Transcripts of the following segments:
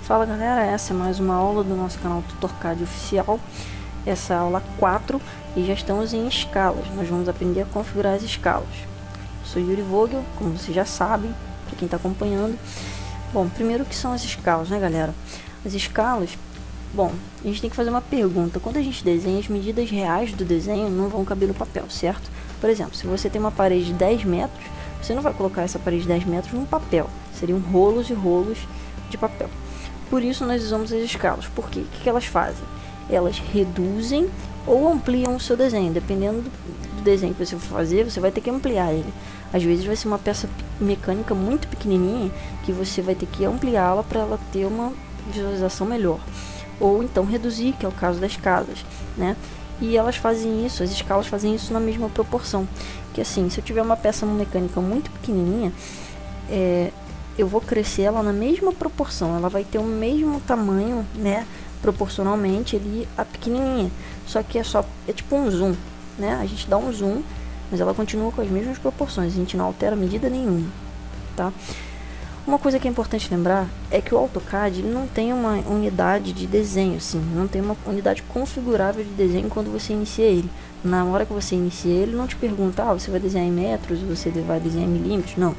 Fala galera, essa é mais uma aula do nosso canal TutorCAD Oficial. Essa é a aula 4 e já estamos em escalas. Nós vamos aprender a configurar as escalas. Eu sou Yuri Vogel, como vocês já sabem, para quem está acompanhando. Bom, primeiro o que são as escalas, né galera? As escalas, bom, a gente tem que fazer uma pergunta. Quando a gente desenha, as medidas reais do desenho não vão caber no papel, certo? Por exemplo, se você tem uma parede de 10 metros, você não vai colocar essa parede de 10 metros no papel. Seriam rolos e rolos de papel. Por isso nós usamos as escalas. Por quê? O que elas fazem? Elas reduzem ou ampliam o seu desenho. Dependendo do desenho que você for fazer, você vai ter que ampliar ele. Às vezes vai ser uma peça mecânica muito pequenininha que você vai ter que ampliá-la para ela ter uma visualização melhor. Ou então reduzir, que é o caso das casas, né? E elas fazem isso, as escalas fazem isso na mesma proporção. Que assim, se eu tiver uma peça mecânica muito pequenininha, eu vou crescer ela na mesma proporção, ela vai ter o mesmo tamanho, né, proporcionalmente ali a pequenininha, só que é tipo um zoom, né, a gente dá um zoom, mas ela continua com as mesmas proporções, a gente não altera medida nenhuma, tá? Uma coisa que é importante lembrar é que o AutoCAD ele não tem uma unidade de desenho, assim, não tem uma unidade configurável de desenho quando você inicia ele. Na hora que você inicia ele, não te pergunta, você vai desenhar em metros, você vai desenhar em milímetros, não.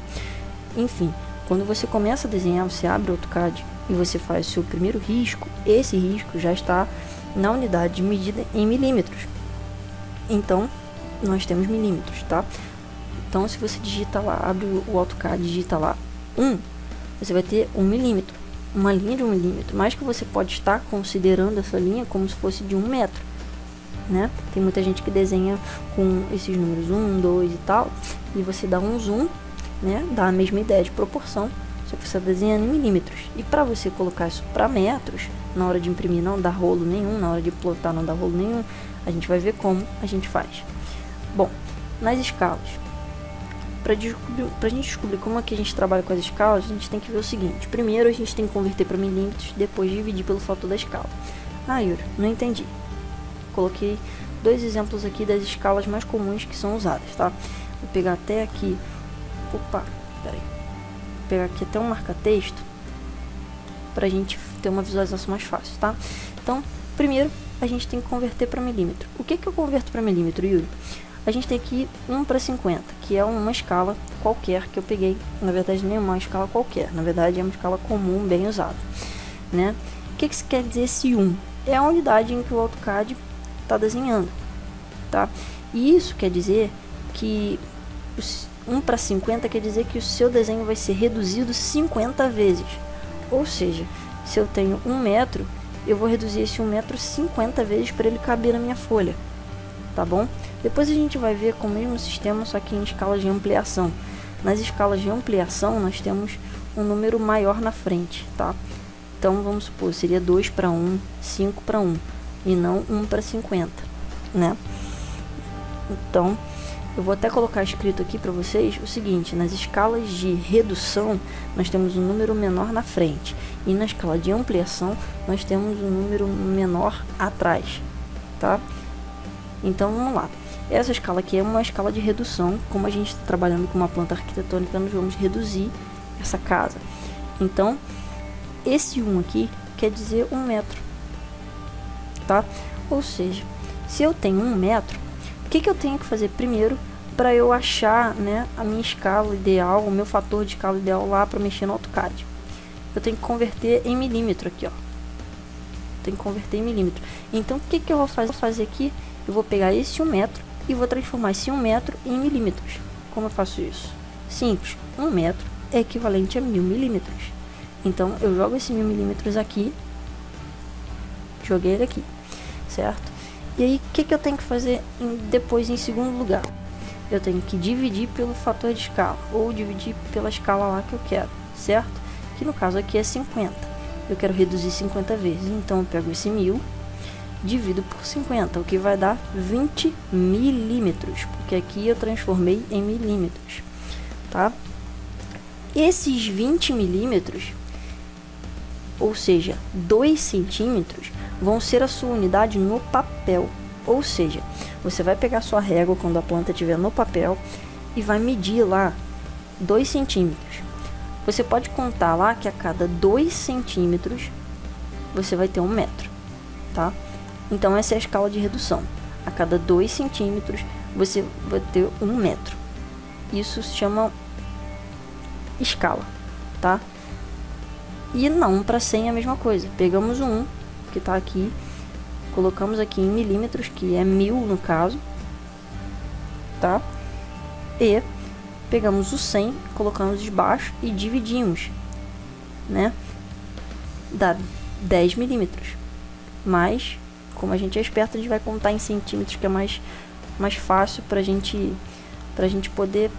Enfim, quando você começa a desenhar, você abre o AutoCAD e você faz o seu primeiro risco, esse risco já está na unidade de medida em milímetros. Então, nós temos milímetros, tá? Então, se você digita lá, abre o AutoCAD, digita lá 1, você vai ter 1 milímetro, uma linha de 1 milímetro, mas que você pode estar considerando essa linha como se fosse de 1 metro, né? Tem muita gente que desenha com esses números 1, 2 e tal, e você dá um zoom, né? Dá a mesma ideia de proporção, só que você está desenhando em milímetros. E para você colocar isso para metros, na hora de imprimir não dá rolo nenhum, na hora de plotar não dá rolo nenhum, a gente vai ver como a gente faz. Bom, nas escalas, para a gente descobrir como é que a gente trabalha com as escalas, a gente tem que ver o seguinte. Primeiro a gente tem que converter para milímetros, depois dividir pelo fator da escala. Yuri, não entendi. Coloquei dois exemplos aqui das escalas mais comuns que são usadas, tá? Vou pegar até aqui, peraí, vou pegar aqui até um marca-texto para a gente ter uma visualização mais fácil, tá? Então, primeiro a gente tem que converter para milímetro. O que eu converto para milímetro, Yuri? A gente tem aqui 1/50, que é uma escala qualquer que eu peguei. Na verdade, nem uma escala qualquer. Na verdade, é uma escala comum, bem usada, né? O que quer dizer esse 1? É a unidade em que o AutoCAD está desenhando, tá? E isso quer dizer que 1/50 quer dizer que o seu desenho vai ser reduzido 50 vezes. Ou seja, se eu tenho 1 metro, eu vou reduzir esse 1 metro 50 vezes para ele caber na minha folha, tá bom? Depois a gente vai ver com o mesmo sistema, só que em escalas de ampliação. Nas escalas de ampliação, nós temos um número maior na frente, tá? Então, vamos supor, seria 2/1, 5/1, e não 1/50, né? Então, eu vou até colocar escrito aqui para vocês o seguinte: nas escalas de redução, nós temos um número menor na frente, e na escala de ampliação, nós temos um número menor atrás, tá? Então, vamos lá. Essa escala aqui é uma escala de redução. Como a gente está trabalhando com uma planta arquitetônica, nós vamos reduzir essa casa. Então, esse 1 aqui quer dizer 1 metro, tá? Ou seja, se eu tenho 1 metro, o que eu tenho que fazer primeiro para eu achar, né, a minha escala ideal, o meu fator de escala ideal lá para mexer no AutoCAD? Eu tenho que converter em milímetro aqui, ó. Tem que converter em milímetro. Então, o que eu vou fazer aqui? Eu vou pegar esse 1 metro e vou transformar esse 1 metro em milímetros. Como eu faço isso? Simples. 1 metro é equivalente a 1000 milímetros. Então, eu jogo esse 1000 milímetros aqui. Joguei ele aqui, certo? E aí, o que eu tenho que fazer depois em segundo lugar? Eu tenho que dividir pelo fator de escala, ou dividir pela escala lá que eu quero, certo? Que no caso aqui é 50. Eu quero reduzir 50 vezes, então eu pego esse 1000, divido por 50, o que vai dar 20 milímetros, porque aqui eu transformei em milímetros, tá? Esses 20 milímetros, ou seja, 2 centímetros, vão ser a sua unidade no papel. Ou seja, você vai pegar sua régua quando a planta estiver no papel e vai medir lá 2 centímetros. Você pode contar lá que a cada 2 centímetros você vai ter 1 metro, tá? Então essa é a escala de redução. A cada 2 centímetros você vai ter 1 metro. Isso se chama escala, tá? E na 1 para 100 é a mesma coisa. Pegamos o 1 que está aqui, colocamos aqui em milímetros, que é 1000 no caso, tá? E pegamos o 100, colocamos embaixo e dividimos, né? Dá 10 milímetros. Mas, como a gente é esperto, a gente vai contar em centímetros, que é mais fácil pra gente poder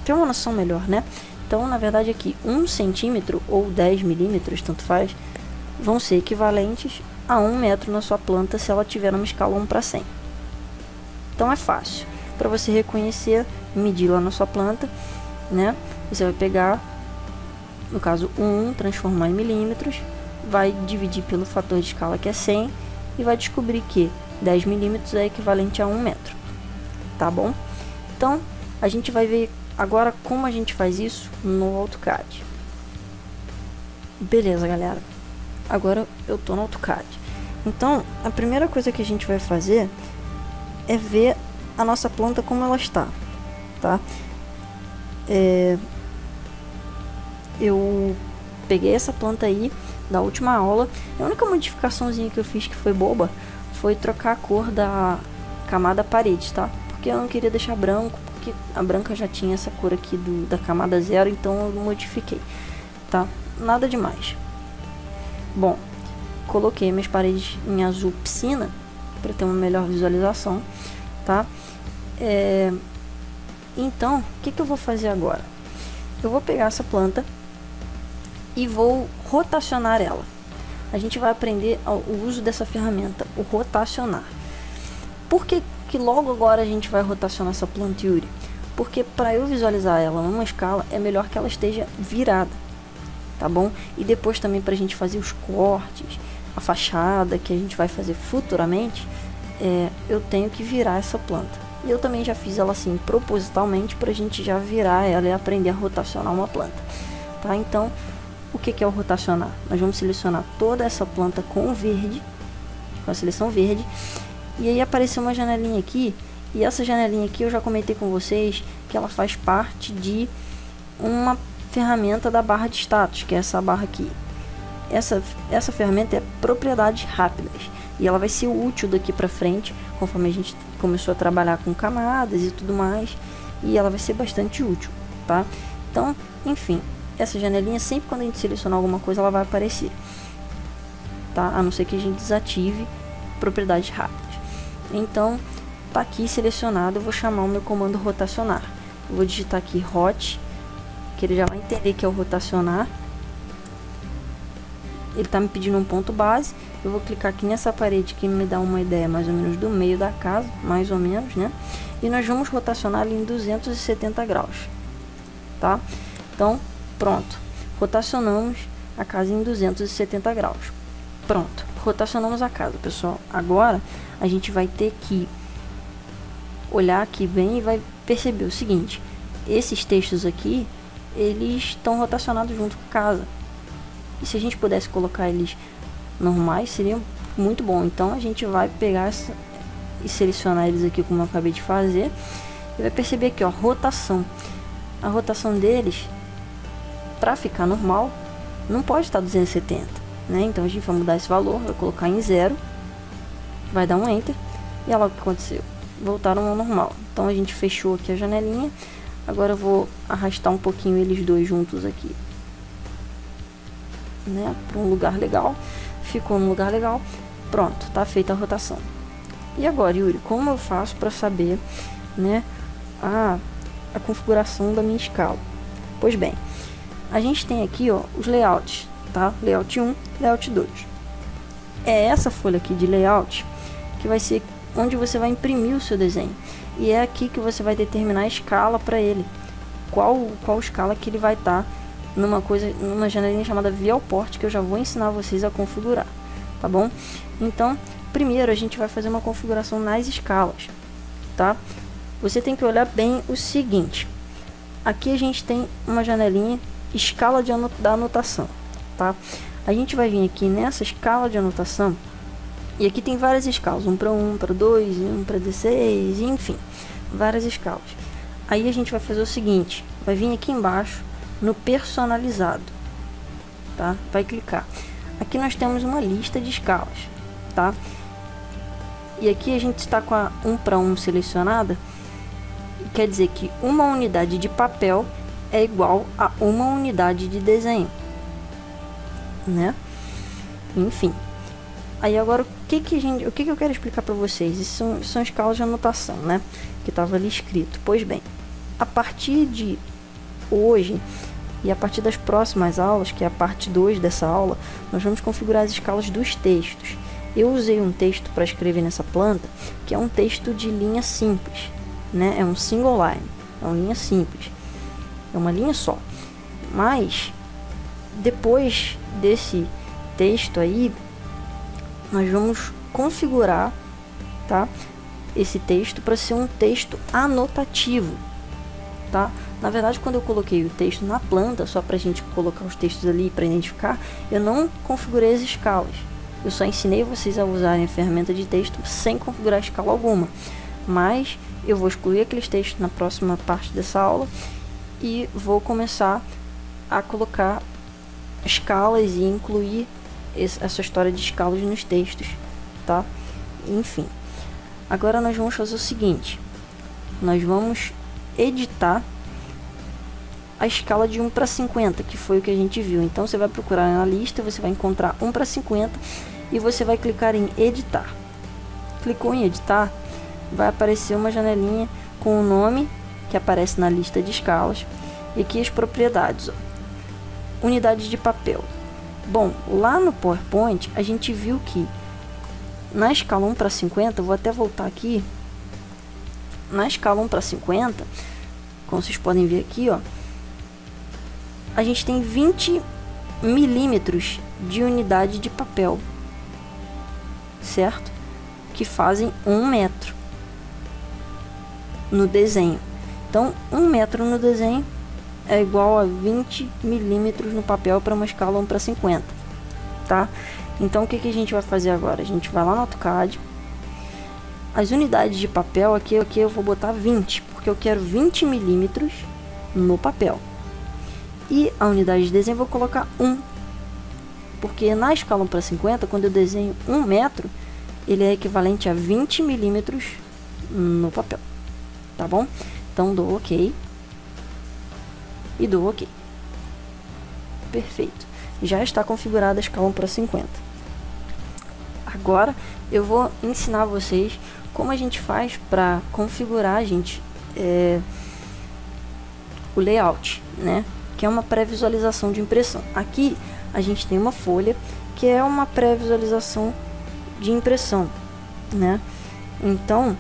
ter uma noção melhor, né? Então, na verdade, aqui 1 centímetro ou 10 milímetros, tanto faz, vão ser equivalentes a 1 metro na sua planta se ela tiver numa escala 1 para 100. Então é fácil para você reconhecer, medir lá na sua planta, né? Você vai pegar, no caso 1, transformar em milímetros, vai dividir pelo fator de escala, que é 100, e vai descobrir que 10 milímetros é equivalente a 1 metro, tá bom? Então a gente vai ver agora como a gente faz isso no AutoCAD. Beleza, galera, agora eu tô no AutoCAD. Então a primeira coisa que a gente vai fazer é ver a nossa planta como ela está, tá? Eu peguei essa planta aí da última aula. A única modificaçãozinha que eu fiz, que foi boba, foi trocar a cor da camada parede, tá? Porque eu não queria deixar branco, porque a branca já tinha essa cor aqui da camada 0, então eu modifiquei, tá? Nada demais. Bom, coloquei minhas paredes em azul piscina para ter uma melhor visualização, tá? Então, o que eu vou fazer agora? Eu vou pegar essa planta e vou rotacionar ela. A gente vai aprender o uso dessa ferramenta, o rotacionar. Por que logo agora a gente vai rotacionar essa planta, Yuri? Porque para eu visualizar ela numa escala, é melhor que ela esteja virada, tá bom? E depois também, para a gente fazer os cortes, a fachada que a gente vai fazer futuramente, eu tenho que virar essa planta. E eu também já fiz ela assim propositalmente, para a gente já virar ela e aprender a rotacionar uma planta, tá? Então, o que é o rotacionar? Nós vamos selecionar toda essa planta com verde, com a seleção verde, e aí apareceu uma janelinha aqui, e essa janelinha aqui eu já comentei com vocês que ela faz parte de uma ferramenta da barra de status, que é essa barra aqui. Essa ferramenta é propriedades rápidas, e ela vai ser útil daqui para frente, conforme a gente começou a trabalhar com camadas e tudo mais, e ela vai ser bastante útil, tá? Então, enfim, essa janelinha, sempre quando a gente selecionar alguma coisa, ela vai aparecer, tá? A não ser que a gente desative propriedades rápidas. Então, tá aqui selecionado, eu vou chamar o meu comando rotacionar. Eu vou digitar aqui rot, que ele já vai entender que é o rotacionar. Ele tá me pedindo um ponto base. Eu vou clicar aqui nessa parede que me dá uma ideia mais ou menos do meio da casa, mais ou menos, né? E nós vamos rotacionar ele em 270 graus, tá? Então, pronto. Rotacionamos a casa em 270 graus. Pronto. Rotacionamos a casa, pessoal. Agora, a gente vai ter que olhar aqui bem e vai perceber o seguinte. Esses textos aqui, eles estão rotacionados junto com a casa. E se a gente pudesse colocar eles normais, seria muito bom. Então a gente vai pegar e selecionar eles aqui, como eu acabei de fazer, e vai perceber aqui, ó, rotação. A rotação deles, para ficar normal, não pode estar 270, né? Então a gente vai mudar esse valor, vai colocar em 0, vai dar um enter, e olha lá o que aconteceu, voltaram ao normal. Então a gente fechou aqui a janelinha. Agora eu vou arrastar um pouquinho eles dois juntos aqui, né, para um lugar legal. Ficou num lugar legal. Pronto, tá feita a rotação. E agora, Yuri, como eu faço para saber, né, a configuração da minha escala? Pois bem, a gente tem aqui, ó, os layouts, tá? Layout 1, layout 2. É essa folha aqui de layout que vai ser onde você vai imprimir o seu desenho. E é aqui que você vai determinar a escala para ele. Qual escala que ele vai estar numa janelinha chamada Viewport, que eu já vou ensinar vocês a configurar, tá bom? Então, primeiro a gente vai fazer uma configuração nas escalas, tá? Você tem que olhar bem o seguinte. Aqui a gente tem uma janelinha escala da anotação, tá? A gente vai vir aqui nessa escala de anotação, e aqui tem várias escalas, 1 para 1, para 2, 1 para 16, enfim, várias escalas. Aí a gente vai fazer o seguinte, vai vir aqui embaixo no personalizado, tá? Vai clicar. Aqui nós temos uma lista de escalas, tá? E aqui a gente está com a 1 para 1 selecionada, quer dizer que uma unidade de papel é igual a uma unidade de desenho, né? Enfim. Aí agora o que eu quero explicar para vocês? Isso são escalas de anotação, né? Que estava ali escrito. Pois bem, a partir de hoje e a partir das próximas aulas, que é a parte 2 dessa aula, nós vamos configurar as escalas dos textos. Eu usei um texto para escrever nessa planta, que é um texto de linha simples, né? É um single line, é uma linha simples, é uma linha só. Mas depois desse texto aí, nós vamos configurar, tá, esse texto para ser um texto anotativo, tá? Na verdade, quando eu coloquei o texto na planta, só para a gente colocar os textos ali para identificar, eu não configurei as escalas. Eu só ensinei vocês a usarem a ferramenta de texto sem configurar escala alguma. Mas eu vou excluir aqueles textos na próxima parte dessa aula e vou começar a colocar escalas e incluir essa história de escalas nos textos, tá? Enfim, agora nós vamos fazer o seguinte, nós vamos editar a escala de 1 para 50, que foi o que a gente viu. Então você vai procurar na lista, você vai encontrar 1 para 50 e você vai clicar em editar. Clicou em editar, vai aparecer uma janelinha com o nome que aparece na lista de escalas e aqui as propriedades, ó. Unidades de papel. Bom, lá no PowerPoint a gente viu que na escala 1 para 50, vou até voltar aqui, na escala 1 para 50, como vocês podem ver aqui, ó, a gente tem 20 milímetros de unidade de papel, certo? Que fazem 1 metro no desenho. Então, 1 metro no desenho é igual a 20 milímetros no papel para uma escala 1 para 50, tá? Então, o que a gente vai fazer agora? A gente vai lá no AutoCAD, as unidades de papel aqui eu vou botar 20, porque eu quero 20 milímetros no papel. E a unidade de desenho eu vou colocar 1, porque na escala 1 para 50, quando eu desenho 1 metro, ele é equivalente a 20 milímetros no papel, tá bom? Então, dou OK. E dou OK. Perfeito. Já está configurada a escala 1 para 50. Agora eu vou ensinar vocês como a gente faz para configurar, gente, o layout, né? Que é uma pré-visualização de impressão. Aqui a gente tem uma folha que é uma pré-visualização de impressão, né? Então,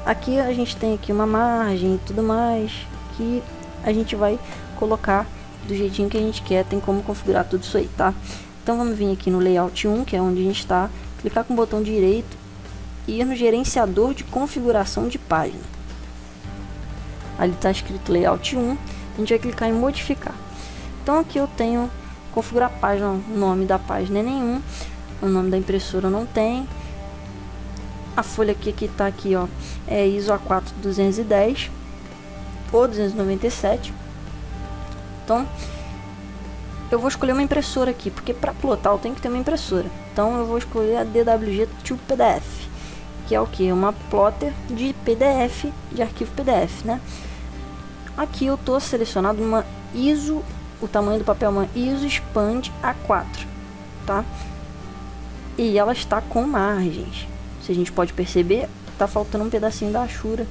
aqui a gente tem aqui uma margem e tudo mais que a gente vai colocar do jeitinho que a gente quer, tem como configurar tudo isso aí, tá? Então vamos vir aqui no layout 1, que é onde a gente está, clicar com o botão direito e ir no gerenciador de configuração de página. Ali está escrito layout 1, a gente vai clicar em modificar. Então aqui eu tenho configurar a página, o nome da página é nenhum, o nome da impressora não tem, a folha que está aqui, ó, é ISO A4 210 ou 297. Então eu vou escolher uma impressora aqui, porque para plotar eu tenho que ter uma impressora. Então eu vou escolher a DWG to PDF, que é o que? Uma plotter de PDF, de arquivo PDF, né? Aqui eu tô selecionado uma ISO, o tamanho do papel é uma ISO Expand A4, tá? E ela está com margens. Se a gente pode perceber, tá faltando um pedacinho da achura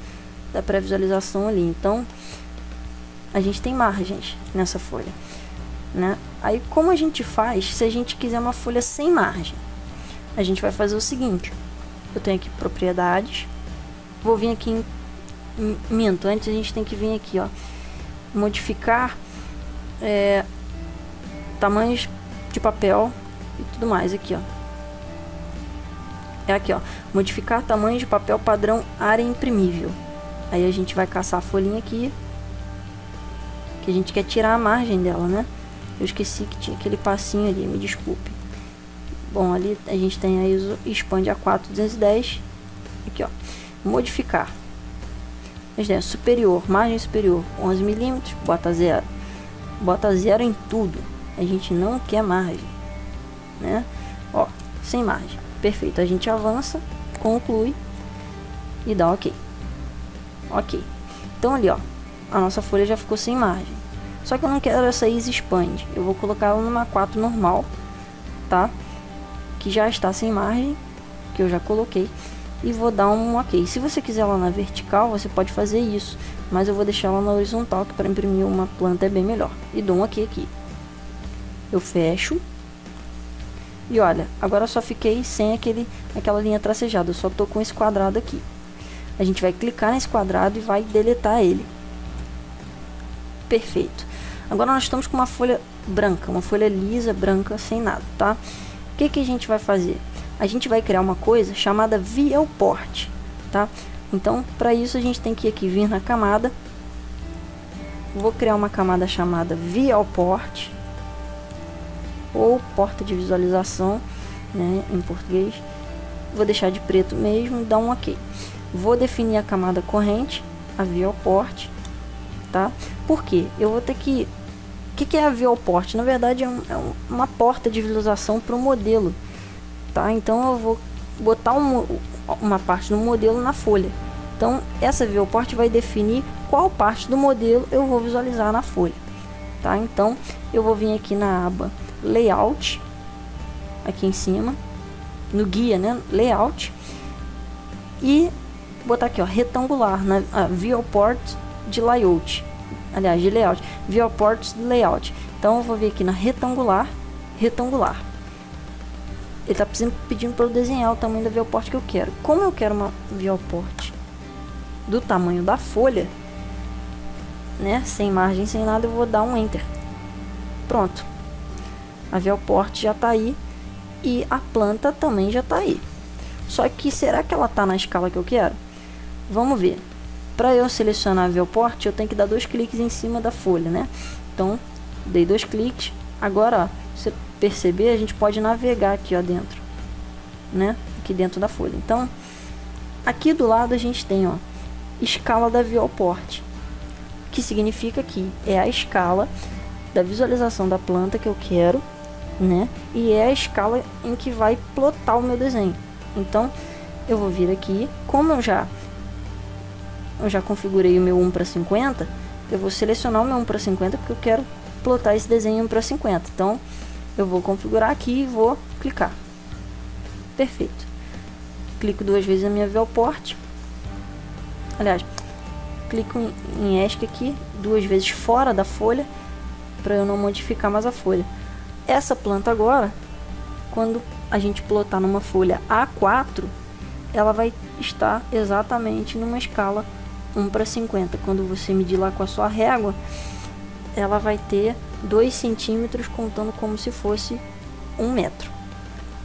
da pré-visualização ali. Então a gente tem margens nessa folha, né? Aí como a gente faz se a gente quiser uma folha sem margem? A gente vai fazer o seguinte, eu tenho aqui propriedades, vou vir aqui minto, antes a gente tem que vir aqui, ó, modificar tamanhos de papel e tudo mais aqui, ó. É aqui, ó, modificar tamanho de papel padrão área imprimível. Aí a gente vai caçar a folhinha aqui, que a gente quer tirar a margem dela, né? Eu esqueci que tinha aquele passinho ali, me desculpe. Bom, ali a gente tem a ISO Expand A4 210. Aqui, ó, modificar. Superior, margem superior, 11 mm, bota 0. Bota 0 em tudo. A gente não quer margem, né? Ó, sem margem. Perfeito. A gente avança, conclui e dá OK. OK. Então ali, ó, a nossa folha já ficou sem margem. Só que eu não quero essa ISO Expand. Eu vou colocar ela numa 4 normal, tá? Que já está sem margem, que eu já coloquei. E vou dar um OK. Se você quiser ela na vertical, você pode fazer isso, mas eu vou deixar ela na horizontal, que para imprimir uma planta é bem melhor. E dou um OK aqui. Eu fecho. E olha, agora eu só fiquei sem aquela linha tracejada. Eu só tô com esse quadrado aqui. A gente vai clicar nesse quadrado e vai deletar ele. Perfeito. Agora nós estamos com uma folha branca, uma folha lisa, branca, sem nada, tá? O que que a gente vai fazer? A gente vai criar uma coisa chamada viewport, tá? Então, para isso a gente tem que aqui vir na camada. Vou criar uma camada chamada viewport, ou porta de visualização, né, em português. Vou deixar de preto mesmo e dar um OK. Vou definir a camada corrente, a viewport, tá? Por quê? Eu vou ter que... O que é a viewport? Na verdade é uma porta de visualização para o modelo. Tá? Então eu vou botar uma parte do modelo na folha. Então essa viewport vai definir qual parte do modelo eu vou visualizar na folha. Tá? Então eu vou vir aqui na aba Layout, aqui em cima, no guia, né? Layout, e botar aqui, ó, retangular, na viewport de layout. Aliás, de layout, viewport de layout. Então eu vou vir aqui na retangular. Ele está pedindo para eu desenhar o tamanho da viewport que eu quero. Como eu quero uma viewport do tamanho da folha, né, sem margem, sem nada, eu vou dar um Enter. Pronto. A viewport já está aí e a planta também já está aí. Só que será que ela está na escala que eu quero? Vamos ver. Para eu selecionar a viewport, eu tenho que dar 2 cliques em cima da folha, né? Então, dei 2 cliques. Agora, ó, você perceber, a gente pode navegar aqui, ó, dentro, né? Aqui dentro da folha. Então, aqui do lado a gente tem, ó, escala da viewport, que significa que é a escala da visualização da planta que eu quero, né? E é a escala em que vai plotar o meu desenho. Então, eu vou vir aqui, como eu já configurei o meu 1:50, eu vou selecionar o meu 1:50 porque eu quero plotar esse desenho 1:50. Então, eu vou configurar aqui e vou clicar. Perfeito. Clico 2 vezes na minha viewport. Aliás, clico em ESC aqui 2 vezes fora da folha, para eu não modificar mais a folha. Essa planta agora, quando a gente plotar numa folha A4, ela vai estar exatamente numa escala 1:50. Quando você medir lá com a sua régua, ela vai ter 2 centímetros, contando como se fosse 1 metro,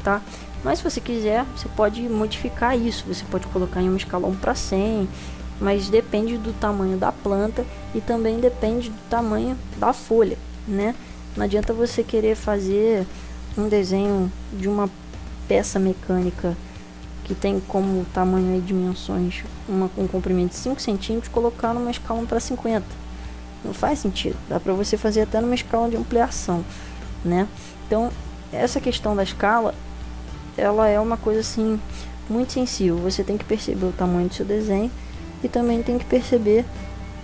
tá? Mas se você quiser, você pode modificar isso. Você pode colocar em uma escala 1:100, mas depende do tamanho da planta e também depende do tamanho da folha, né? Não adianta você querer fazer um desenho de uma peça mecânica que tem como tamanho e dimensões um comprimento de 5 centímetros, colocar numa escala 1:50. Não faz sentido. Dá para você fazer até numa escala de ampliação, né? Então, essa questão da escala, ela é uma coisa assim muito sensível. Você tem que perceber o tamanho do seu desenho e também tem que perceber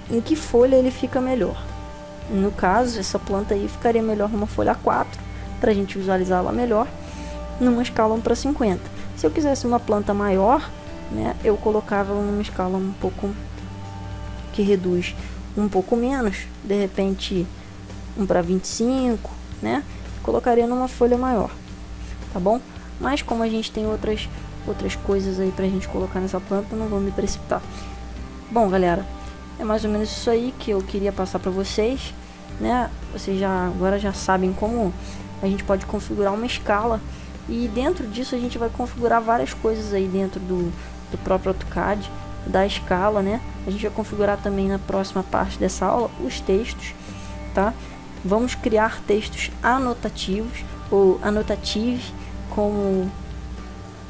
em que folha ele fica melhor. No caso, essa planta aí ficaria melhor numa folha A4, para a gente visualizá-la melhor, numa escala 1:50. Se eu quisesse uma planta maior, né, eu colocava numa escala um pouco que reduz um pouco menos, de repente 1:25, né? Colocaria numa folha maior, tá bom? Mas como a gente tem outras coisas aí pra gente colocar nessa planta, não vou me precipitar. Bom, galera, é mais ou menos isso aí que eu queria passar para vocês, né? Vocês agora já sabem como a gente pode configurar uma escala, e dentro disso a gente vai configurar várias coisas aí dentro do próprio AutoCAD, da escala, né? A gente vai configurar também na próxima parte dessa aula os textos, tá? vamos criar textos anotativos ou annotative, como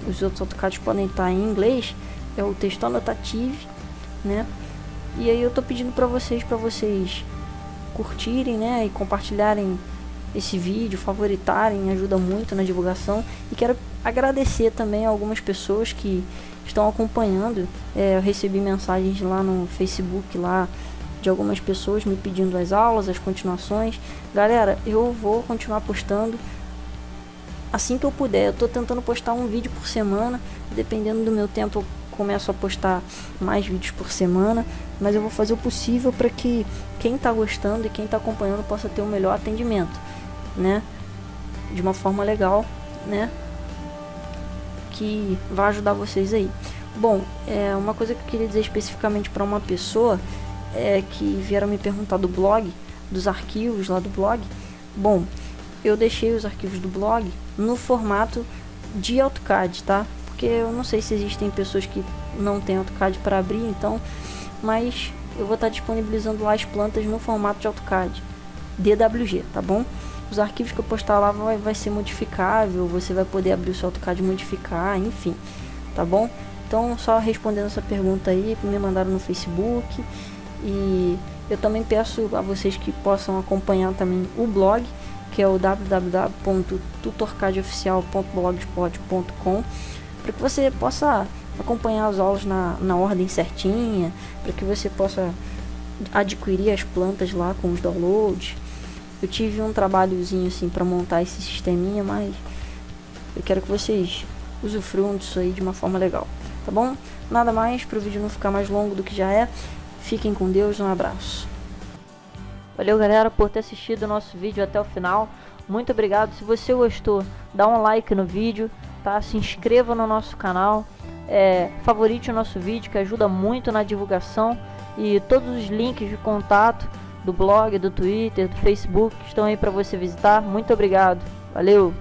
os outros AutoCADs podem estar em inglês, é o texto annotative, né? E aí eu tô pedindo para vocês curtirem, né, e compartilharem esse vídeo, favoritarem, ajuda muito na divulgação. E quero agradecer também a algumas pessoas que estão acompanhando. Eu recebi mensagens lá no Facebook lá de algumas pessoas me pedindo as aulas, as continuações. Galera, eu vou continuar postando assim que eu puder. Eu tô tentando postar um vídeo por semana, dependendo do meu tempo eu começo a postar mais vídeos por semana, mas eu vou fazer o possível para que quem tá gostando e quem tá acompanhando possa ter um melhor atendimento, né, de uma forma legal, né, que vai ajudar vocês aí. Bom, uma coisa que eu queria dizer especificamente para uma pessoa que vieram me perguntar do blog, dos arquivos lá do blog. Bom, eu deixei os arquivos do blog no formato de AutoCAD, tá? Porque eu não sei se existem pessoas que não tem AutoCAD para abrir, então, mas eu vou estar disponibilizando lá as plantas no formato de AutoCAD DWG, tá bom? Os arquivos que eu postar lá vai ser modificável, você vai poder abrir o seu AutoCAD e modificar, enfim, tá bom? Então, só respondendo essa pergunta aí, que me mandaram no Facebook. E eu também peço a vocês que possam acompanhar também o blog, que é o www.tutorcadoficial.blogspot.com, para que você possa acompanhar as aulas na ordem certinha, para que você possa adquirir as plantas lá com os downloads. Eu tive um trabalhozinho assim para montar esse sisteminha, mas eu quero que vocês usufruam disso aí de uma forma legal, tá bom? Nada mais, para o vídeo não ficar mais longo do que já é. Fiquem com Deus, um abraço. Valeu, galera, por ter assistido o nosso vídeo até o final. Muito obrigado. Se você gostou, dá um like no vídeo, tá? Se inscreva no nosso canal, favorite o nosso vídeo, que ajuda muito na divulgação. E todos os links de contato do blog, do Twitter, do Facebook estão aí para você visitar. Muito obrigado. Valeu!